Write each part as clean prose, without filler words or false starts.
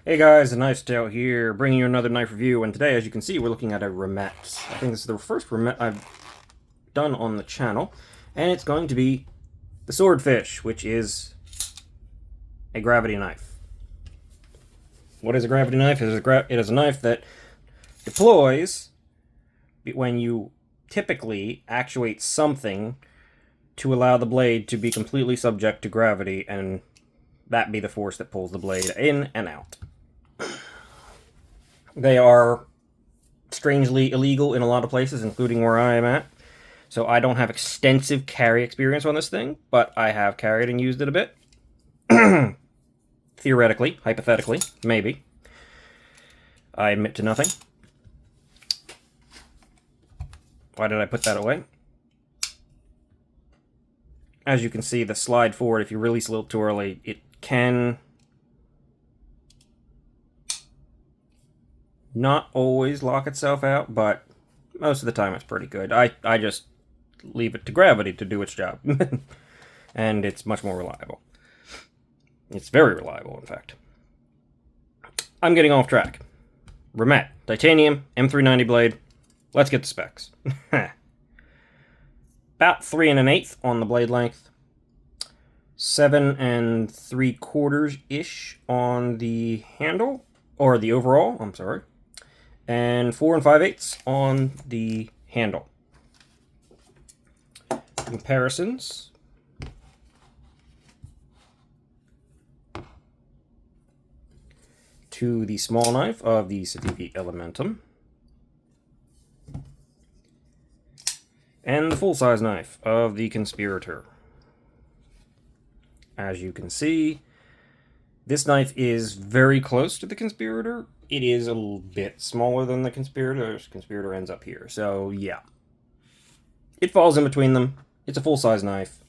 Hey guys, a Knife's Tale here, bringing you another knife review, and today, as you can see, we're looking at a Remette. I think this is the first Remette I've done on the channel, and it's going to be the Swordfish, which is a gravity knife. What is a gravity knife? It is a knife that deploys when you typically actuate something to allow the blade to be completely subject to gravity, and that be the force that pulls the blade in and out. They are strangely illegal in a lot of places, including where I am at. So I don't have extensive carry experience on this thing, but I have carried and used it a bit. Theoretically, hypothetically, maybe. I admit to nothing. Why did I put that away? As you can see, the slide forward, if you release a little too early, it can not always lock itself out, but most of the time it's pretty good. I just leave it to gravity to do its job. And it's much more reliable. It's very reliable, in fact. I'm getting off track. Remette, titanium, M390 blade. Let's get the specs. About 3 1/8 on the blade length. 7 3/4 ish on the handle, or the overall, I'm sorry. And 4 5/8 on the handle. Comparisons. To the small knife of the Civivi Elementum. And the full-size knife of the Conspirator. As you can see, this knife is very close to the Conspirator. It is a little bit smaller than the Conspirator. The Conspirator ends up here. So, yeah. It falls in between them. It's a full-size knife.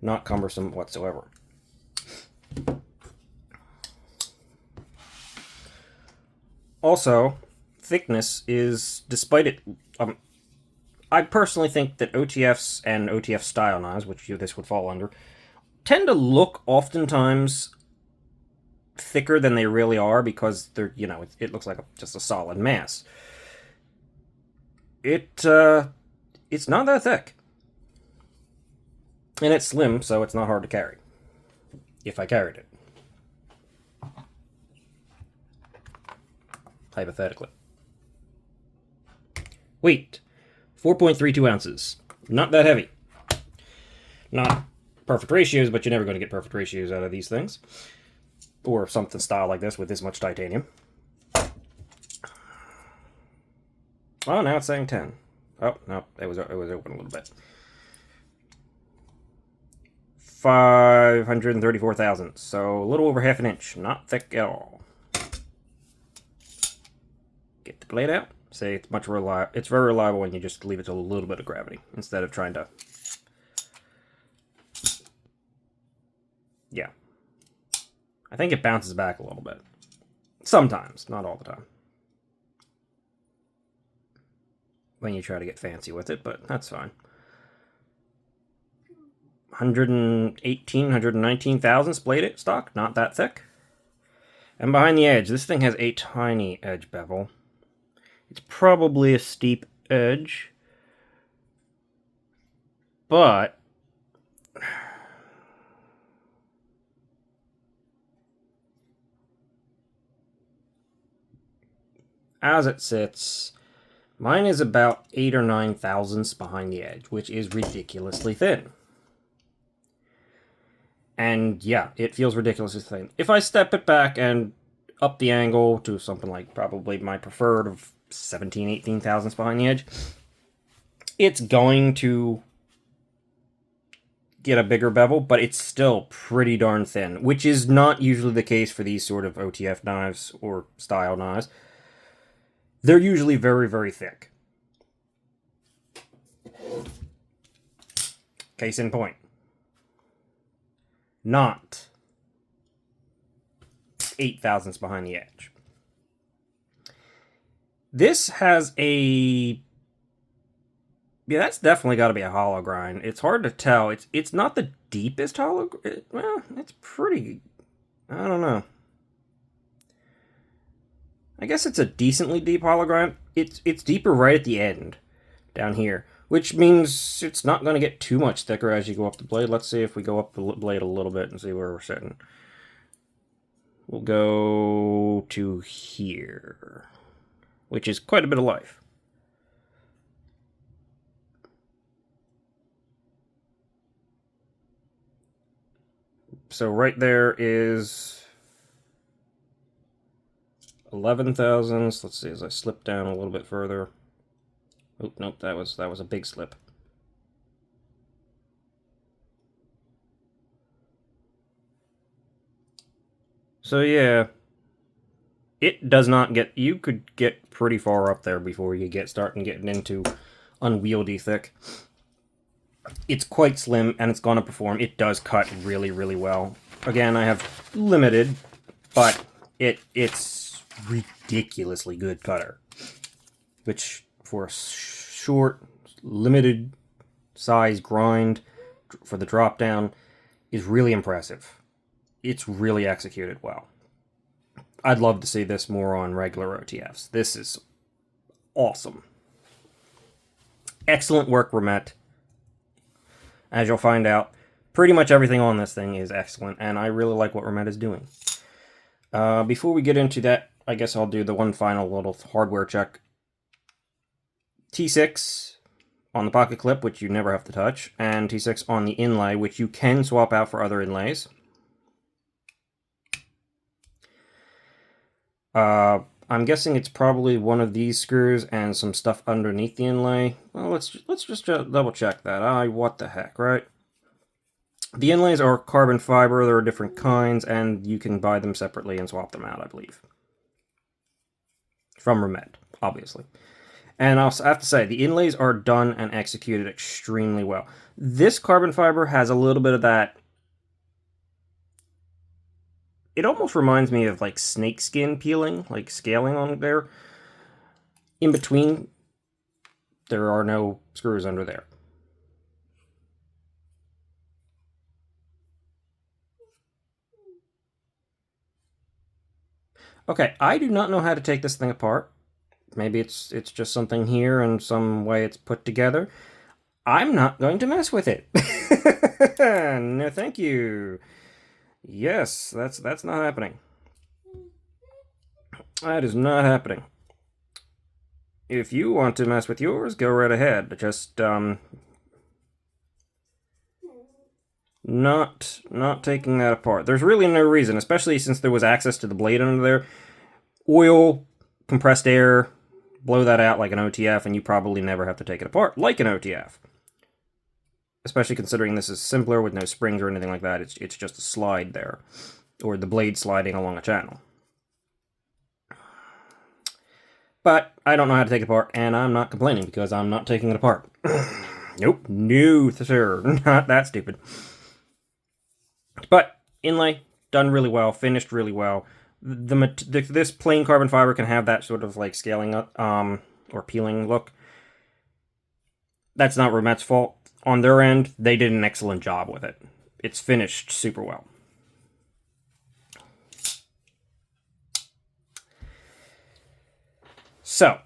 Not cumbersome whatsoever. Also, thickness is, despite it... I personally think that OTFs and OTF style knives, which this would fall under, tend to look oftentimes thicker than they really are because they're, it looks like just a solid mass. It's not that thick. And it's slim, so it's not hard to carry. If I carried it. Hypothetically. Weight. 4.32 ounces. Not that heavy. Not perfect ratios, but you're never going to get perfect ratios out of these things. Or something style like this with this much titanium. Oh, now it's saying 10. Oh, no, it was open a little bit. 534 thousandths, so a little over half an inch. Not thick at all. Get the blade out. Say it's it's very reliable when you just leave it to a little bit of gravity instead of trying to. Yeah. I think it bounces back a little bit. Sometimes, not all the time. When you try to get fancy with it, but that's fine. 118, 119 thousandths blade stock, not that thick. And behind the edge, this thing has a tiny edge bevel. It's probably a steep edge, but as it sits, mine is about 8 or 9 thousandths behind the edge, which is ridiculously thin. And yeah, it feels ridiculously thin. If I step it back and up the angle to something like probably my preferred of 17, 18 thousandths behind the edge, it's going to get a bigger bevel, but it's still pretty darn thin, which is not usually the case for these sort of OTF knives or style knives. They're usually very, very thick. Case in point. Not 8 thousandths behind the edge. This has a... Yeah, that's definitely got to be a hollow grind. It's hard to tell. It's not the deepest hollow... Well, it's pretty... I don't know. I guess it's a decently deep hologram. It's deeper right at the end, down here, which means it's not going to get too much thicker as you go up the blade. Let's see if we go up the blade a little bit and see where we're sitting. We'll go to here, which is quite a bit of life. So right there is 11 thousandths. Let's see as I slip down a little bit further. Oh, nope, that was a big slip. So yeah, it does not get, you could get pretty far up there before you starting getting into unwieldy thick. It's quite slim, and it's going to perform. It does cut really, really well. Again, I have limited, but it's ridiculously good cutter. Which, for a short, limited size grind for the drop down, is really impressive. It's really executed well. I'd love to see this more on regular OTFs. This is awesome. Excellent work, Remette. As you'll find out, pretty much everything on this thing is excellent, and I really like what Remette is doing. Before we get into that, I guess I'll do the one final little hardware check. T6 on the pocket clip, which you never have to touch, and T6 on the inlay, which you can swap out for other inlays. I'm guessing it's probably one of these screws and some stuff underneath the inlay. Well, let's just double check that. What the heck, right? The inlays are carbon fiber. There are different kinds, and you can buy them separately and swap them out, I believe. From Remette, obviously. And I'll have to say, the inlays are done and executed extremely well. This carbon fiber has a little bit of that. It almost reminds me of like snake skin peeling, like scaling on there. In between, there are no screws under there. Okay, I do not know how to take this thing apart. Maybe it's just something here and some way it's put together. I'm not going to mess with it. No, thank you. Yes, that's not happening. That is not happening. If you want to mess with yours, go right ahead. Just not taking that apart. There's really no reason, especially since there was access to the blade under there. Oil, compressed air, blow that out like an OTF, and you probably never have to take it apart like an OTF. Especially considering this is simpler with no springs or anything like that. It's just a slide there, or the blade sliding along a channel. But I don't know how to take it apart, and I'm not complaining because I'm not taking it apart. Nope, no, sir, not that stupid. But inlay done really well, finished really well. This plain carbon fiber can have that sort of like scaling up, or peeling look. That's not Remette's fault. On their end, they did an excellent job with it. It's finished super well. So,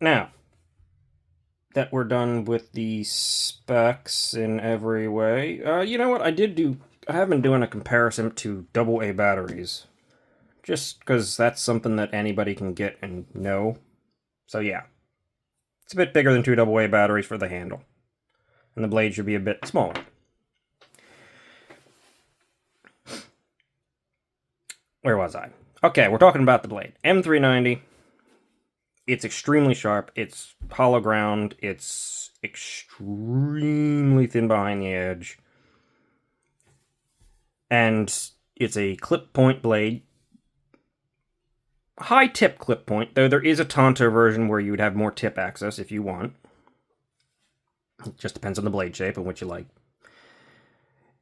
now that we're done with the specs in every way, you know what? I have been doing a comparison to AA batteries. Just because that's something that anybody can get and know. So yeah. It's a bit bigger than 2 AA batteries for the handle. And the blade should be a bit smaller. Where was I? Okay, we're talking about the blade. M390. It's extremely sharp. It's hollow ground. It's extremely thin behind the edge. And it's a clip point blade. High tip clip point, though there is a Tonto version where you would have more tip access if you want. It just depends on the blade shape and what you like.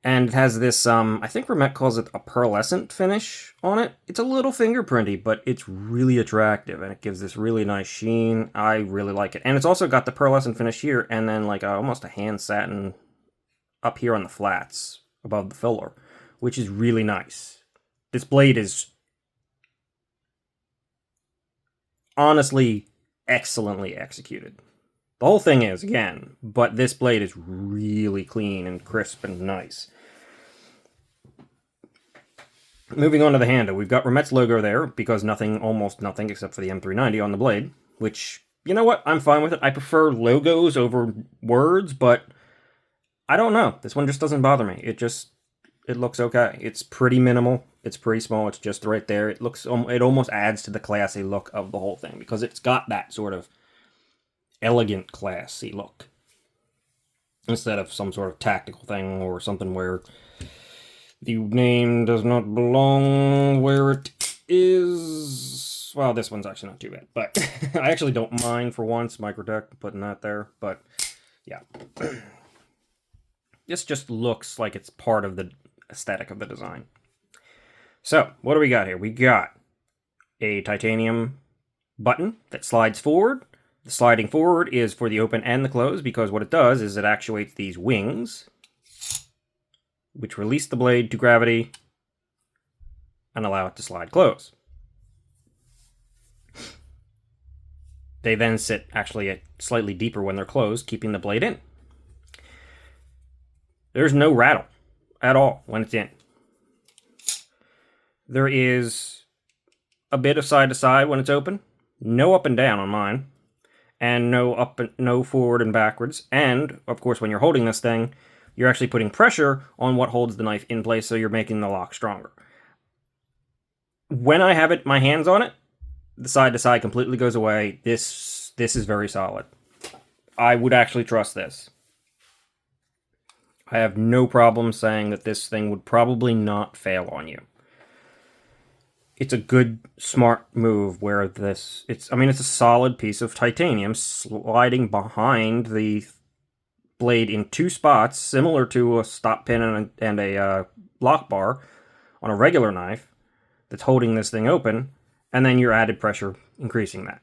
And it has this, I think Remette calls it a pearlescent finish on it. It's a little fingerprinty, but it's really attractive, and it gives this really nice sheen. I really like it. And it's also got the pearlescent finish here, and then like almost a hand satin up here on the flats above the filler, which is really nice. This blade is honestly excellently executed. The whole thing is, again, but this blade is really clean and crisp and nice. Moving on to the handle, we've got Remette's logo there, because almost nothing except for the M390 on the blade, which, you know what, I'm fine with it. I prefer logos over words, but I don't know. This one just doesn't bother me. It looks okay. It's pretty minimal. It's pretty small. It's just right there. It almost adds to the classy look of the whole thing, because it's got that sort of elegant, classy look, instead of some sort of tactical thing or something where the name does not belong where it is. Well, this one's actually not too bad, but I actually don't mind for once, Microtech, putting that there, but yeah. This just looks like it's part of the aesthetic of the design. So, what do we got here? We got a titanium button that slides forward. The sliding forward is for the open and the close, because what it does is it actuates these wings, which release the blade to gravity and allow it to slide close. They then sit actually slightly deeper when they're closed, keeping the blade in. There's no rattle at all when it's in. There is a bit of side to side when it's open. No up and down on mine. And no forward and backwards. And, of course, when you're holding this thing, you're actually putting pressure on what holds the knife in place, so you're making the lock stronger. When I have my hands on it, the side to side completely goes away. This is very solid. I would actually trust this. I have no problem saying that this thing would probably not fail on you. It's a good, smart move where it's a solid piece of titanium sliding behind the blade in two spots, similar to a stop pin and a lock bar on a regular knife that's holding this thing open, and then your added pressure increasing that.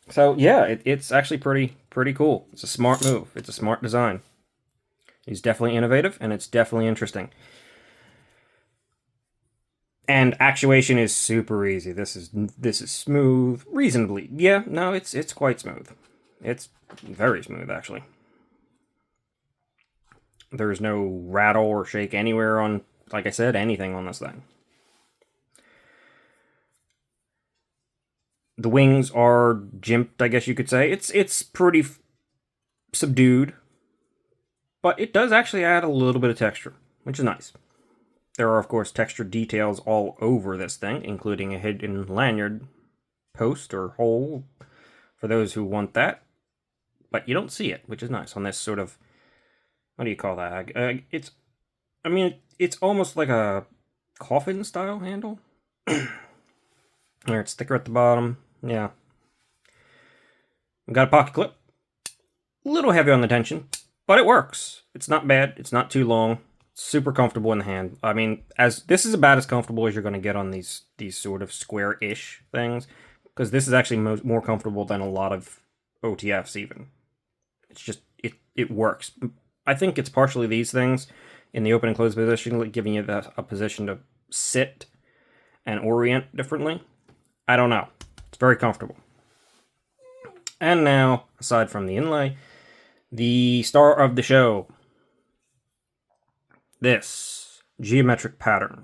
So yeah, it's actually pretty cool. It's a smart move. It's a smart design. It's definitely innovative, and it's definitely interesting. And actuation is super easy. This is smooth, reasonably. Yeah, no, it's quite smooth. It's very smooth, actually. There's no rattle or shake anywhere on, like I said, anything on this thing. The wings are jimped, I guess you could say. It's pretty subdued, but it does actually add a little bit of texture, which is nice. There are, of course, textured details all over this thing, including a hidden lanyard post or hole for those who want that. But you don't see it, which is nice on this sort of, what do you call that? It's almost like a coffin style handle. There, it's thicker at the bottom. Yeah. We've got a pocket clip. A little heavy on the tension, but it works. It's not bad. It's not too long. Super comfortable in the hand. I mean, this is about as comfortable as you're going to get on these sort of square-ish things, because this is actually more comfortable than a lot of OTFs even. It's just, it works. I think it's partially these things in the open and closed position, like giving you a position to sit and orient differently. I don't know. It's very comfortable. And now, aside from the inlay, the star of the show. This geometric pattern.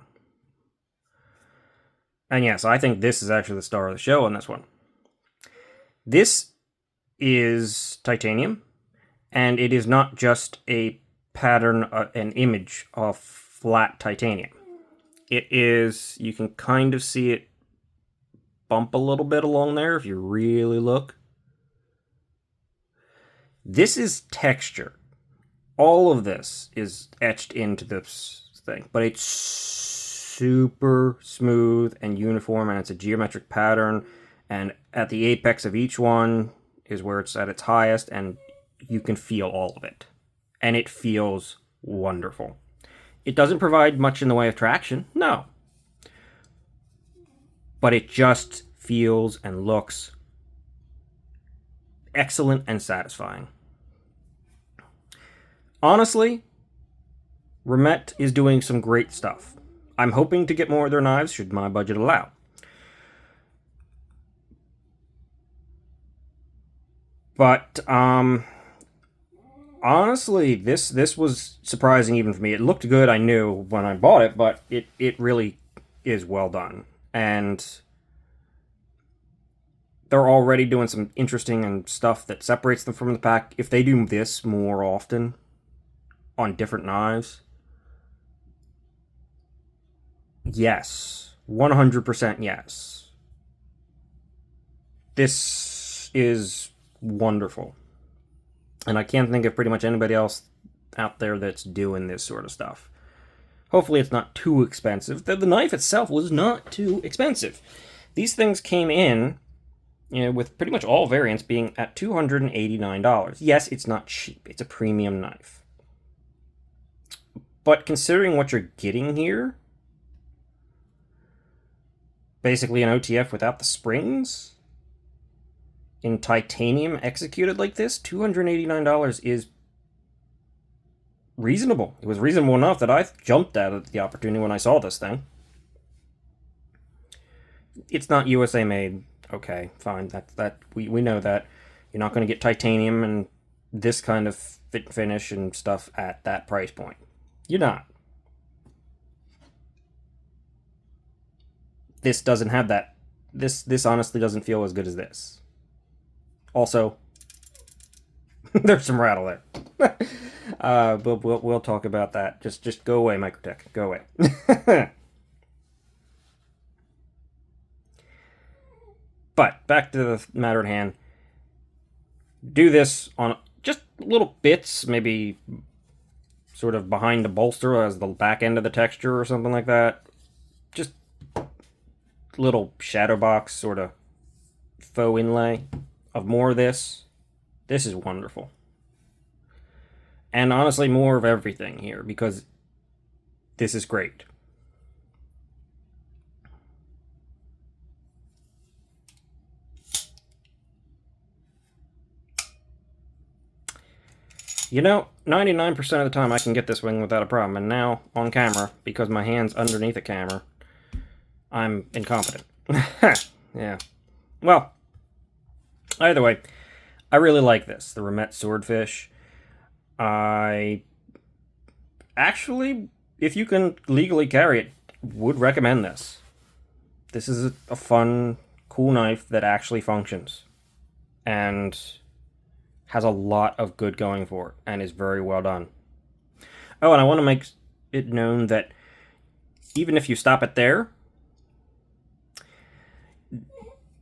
And yes, I think this is actually the star of the show on this one. This is titanium, and it is not just a pattern, an image of flat titanium. It is, you can kind of see it bump a little bit along there if you really look. This is texture. All of this is etched into this thing, but it's super smooth and uniform, and it's a geometric pattern, and at the apex of each one is where it's at its highest, and you can feel all of it. And it feels wonderful. It doesn't provide much in the way of traction, no. But it just feels and looks excellent and satisfying. Honestly, Remette is doing some great stuff. I'm hoping to get more of their knives, should my budget allow. But honestly, this was surprising even for me. It looked good, I knew when I bought it, but it really is well done. And they're already doing some interesting and stuff that separates them from the pack. If they do this more often on different knives, yes, 100% yes. This is wonderful. And I can't think of pretty much anybody else out there that's doing this sort of stuff. Hopefully it's not too expensive. The knife itself was not too expensive. These things came in, with pretty much all variants being at $289. Yes, it's not cheap. It's a premium knife. But considering what you're getting here, basically an OTF without the springs, in titanium executed like this, $289 is reasonable. It was reasonable enough that I jumped at the opportunity when I saw this thing. It's not USA made. Okay, fine. That we know that. You're not going to get titanium and this kind of fit and finish and stuff at that price point. You're not. This doesn't have that. This honestly doesn't feel as good as this. Also, there's some rattle there. But we'll talk about that. Just go away, Microtech. Go away. But back to the matter at hand. Do this on just little bits, maybe sort of behind the bolster as the back end of the texture or something like that. Just little shadow box sort of faux inlay of more of this. This is wonderful. And honestly, more of everything here, because this is great. You know, 99% of the time I can get this wing without a problem, and now, on camera, because my hand's underneath the camera, I'm incompetent. Yeah. Well, either way, I really like this, the Remette Swordfish. I actually, if you can legally carry it, would recommend this. This is a fun, cool knife that actually functions. And has a lot of good going for it, and is very well done. Oh, and I want to make it known that even if you stop it there,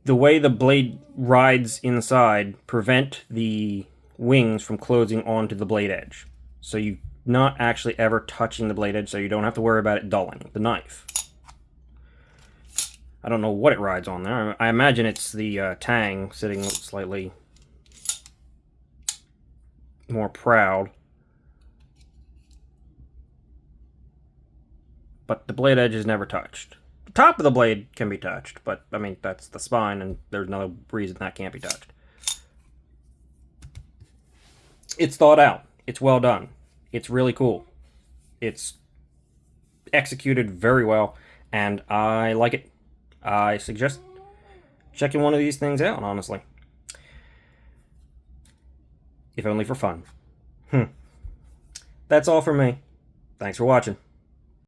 the way the blade rides inside prevent the wings from closing onto the blade edge. So you're not actually ever touching the blade edge, so you don't have to worry about it dulling the knife. I don't know what it rides on there. I imagine it's the tang sitting slightly more proud. But the blade edge is never touched. The top of the blade can be touched, but I mean, that's the spine, and there's no reason that can't be touched. It's thought out. It's well done. It's really cool. It's executed very well, and I like it. I suggest checking one of these things out, honestly. If only for fun. That's all from me. Thanks for watching.